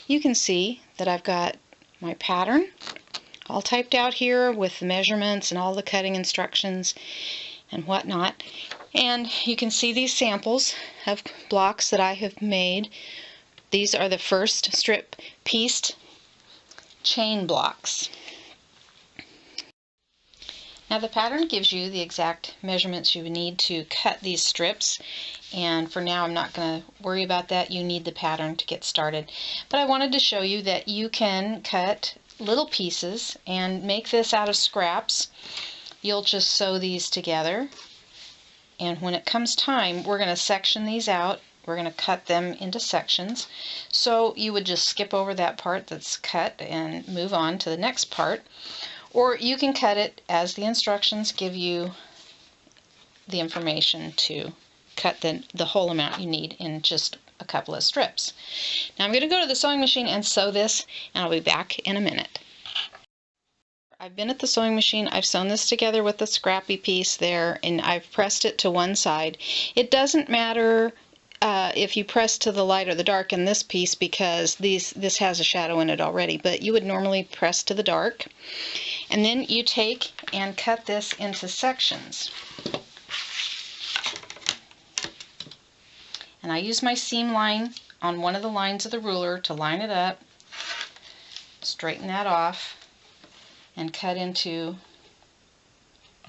you can see that I've got my pattern all typed out here with the measurements and all the cutting instructions and whatnot. And you can see these samples of blocks that I have made. These are the first strip pieced chain blocks. Now the pattern gives you the exact measurements you need to cut these strips, and for now I'm not going to worry about that. You need the pattern to get started. But I wanted to show you that you can cut little pieces and make this out of scraps. You'll just sew these together, and when it comes time, we're going to section these out. We're going to cut them into sections. So you would just skip over that part that's cut and move on to the next part. Or you can cut it as the instructions give you the information to cut the whole amount you need in just a couple of strips. Now I'm going to go to the sewing machine and sew this, and I'll be back in a minute. I've been at the sewing machine, I've sewn this together with the scrappy piece there, and I've pressed it to one side. It doesn't matter if you press to the light or the dark in this piece, because this has a shadow in it already, but you would normally press to the dark. And then you take and cut this into sections. And I use my seam line on one of the lines of the ruler to line it up, straighten that off, and cut into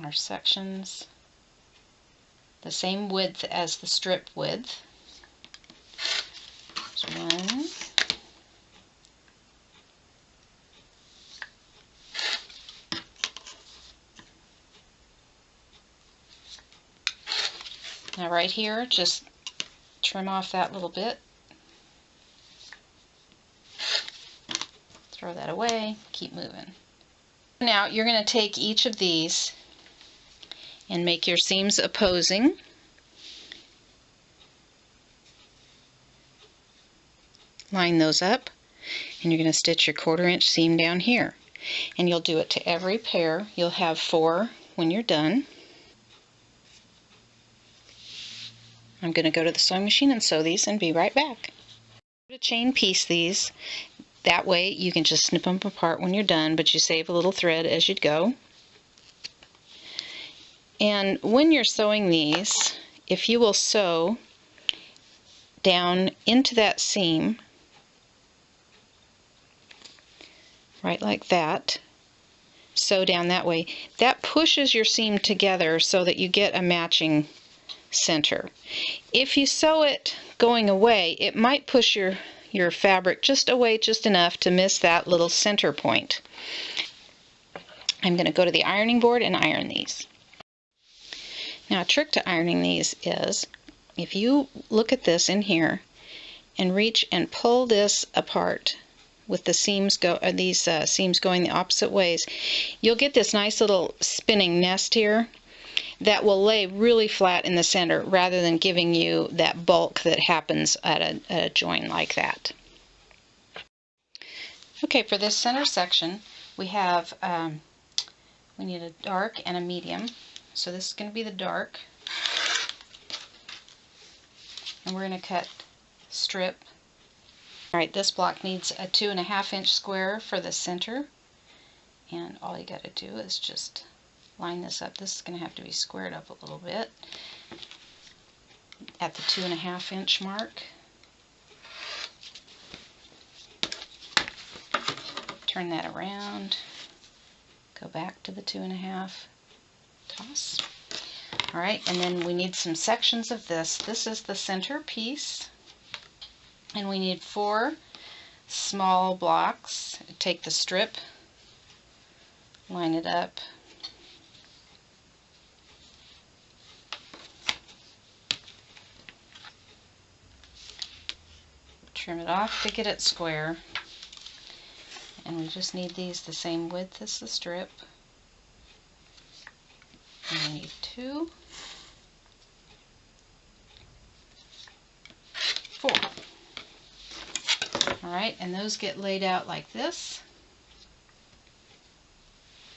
our sections the same width as the strip width. There's one. Now right here, just trim off that little bit. Throw that away, keep moving. Now you're going to take each of these and make your seams opposing. Line those up, and you're going to stitch your 1/4 inch seam down here. And you'll do it to every pair. You'll have 4 when you're done. I'm going to go to the sewing machine and sew these and be right back. To chain piece these. That way you can just snip them apart when you're done, but you save a little thread as you go. And when you're sewing these, if you will sew down into that seam, right like that, sew down that way, that pushes your seam together so that you get a matching center. If you sew it going away, it might push your fabric just away just enough to miss that little center point. I'm going to go to the ironing board and iron these. Now a trick to ironing these is, if you look at this in here and reach and pull this apart with the seams seams going the opposite ways, you'll get this nice little spinning nest here that will lay really flat in the center rather than giving you that bulk that happens at a join like that. Okay, for this center section we have we need a dark and a medium. So this is going to be the dark, and we're going to cut strip. Alright, this block needs a 2.5 inch square for the center, and all you got to do is just line this up. This is going to have to be squared up a little bit at the 2.5 inch mark. Turn that around, go back to the 2.5, toss. Alright, and then we need some sections of this. This is the center piece, and we need 4 small blocks. Take the strip, line it up, trim it off to get it square, and we just need these the same width as the strip. And we need 2, 4. Alright, and those get laid out like this.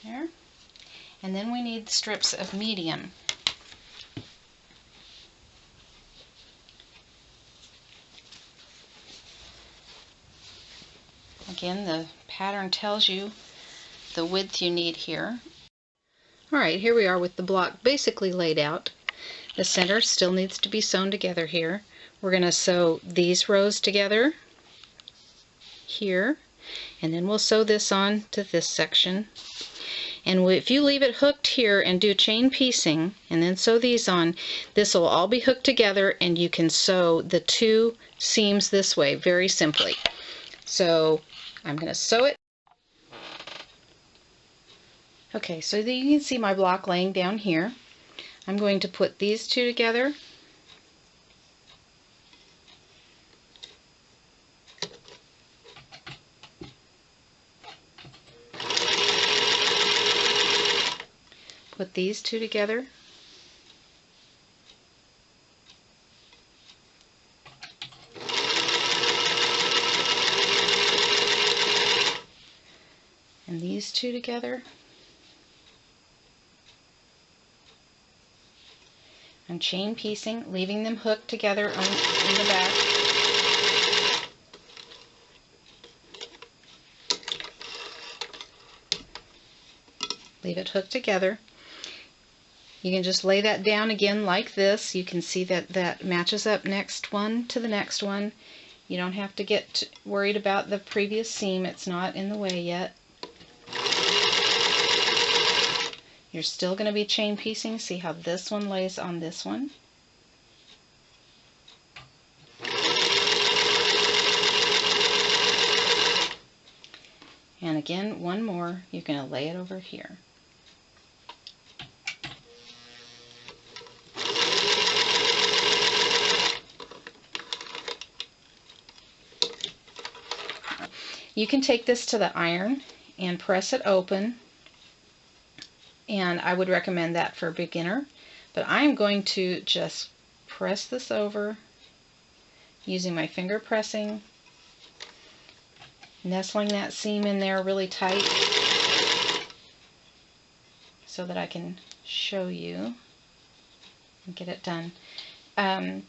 There. And then we need strips of medium. Again, the pattern tells you the width you need here. Alright, here we are with the block basically laid out. The center still needs to be sewn together here. We're going to sew these rows together here, and then we'll sew this on to this section. And if you leave it hooked here and do chain piecing and then sew these on, this will all be hooked together and you can sew the two seams this way very simply. So I'm going to sew it. Okay, so you can see my block laying down here. I'm going to put these two together. Put these two together. And these two together. I'm chain piecing, leaving them hooked together in the back. Leave it hooked together. You can just lay that down again like this. You can see that that matches up next one to the next one. You don't have to get worried about the previous seam. It's not in the way yet. You're still going to be chain piecing. See how this one lays on this one? And again, one more. You're going to lay it over here. You can take this to the iron and press it open, and I would recommend that for a beginner, but I'm going to just press this over using my finger pressing, nestling that seam in there really tight so that I can show you and get it done. In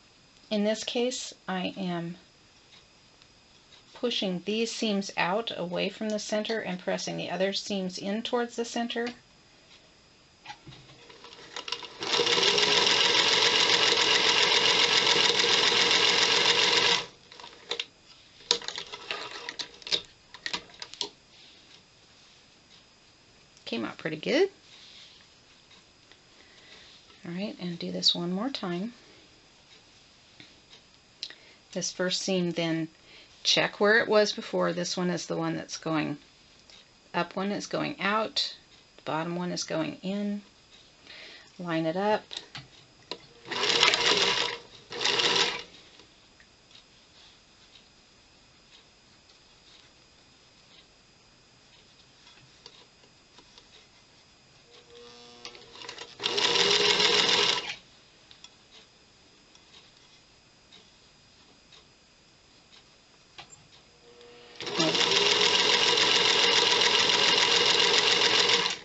this case, I am pushing these seams out away from the center and pressing the other seams in towards the center. Came out pretty good. Alright, and do this one more time. This first seam, then check where it was before. This one is the one that's going up, one is going out, the bottom one is going in. Line it up.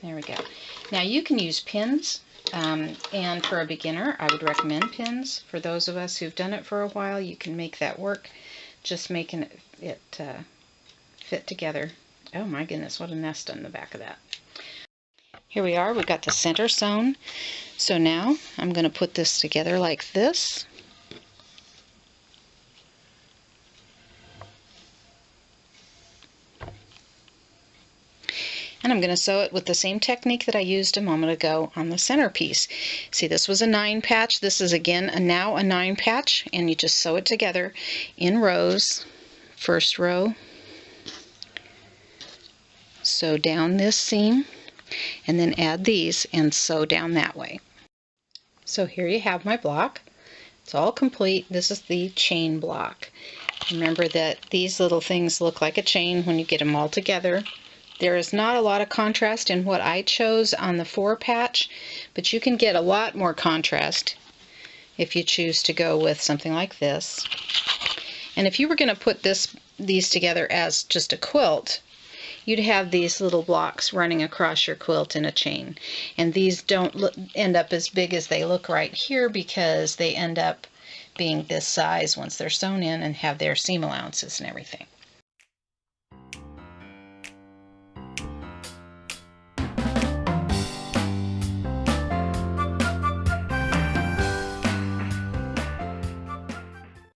There we go. Now you can use pins, and for a beginner I would recommend pins. For those of us who've done it for a while, you can make that work, just making it fit together. Oh my goodness, what a nest on the back of that. Here we are, we've got the center sewn. So now I'm going to put this together like this. And I'm going to sew it with the same technique that I used a moment ago on the centerpiece. See, this was a 9 patch. This is again now a 9 patch, and you just sew it together in rows. First row, sew down this seam, and then add these and sew down that way. So here you have my block. It's all complete. This is the chain block. Remember that these little things look like a chain when you get them all together. There is not a lot of contrast in what I chose on the 4 patch, but you can get a lot more contrast if you choose to go with something like this. And if you were going to put these together as just a quilt, you'd have these little blocks running across your quilt in a chain. And these don't end up as big as they look right here because they end up being this size once they're sewn in and have their seam allowances and everything.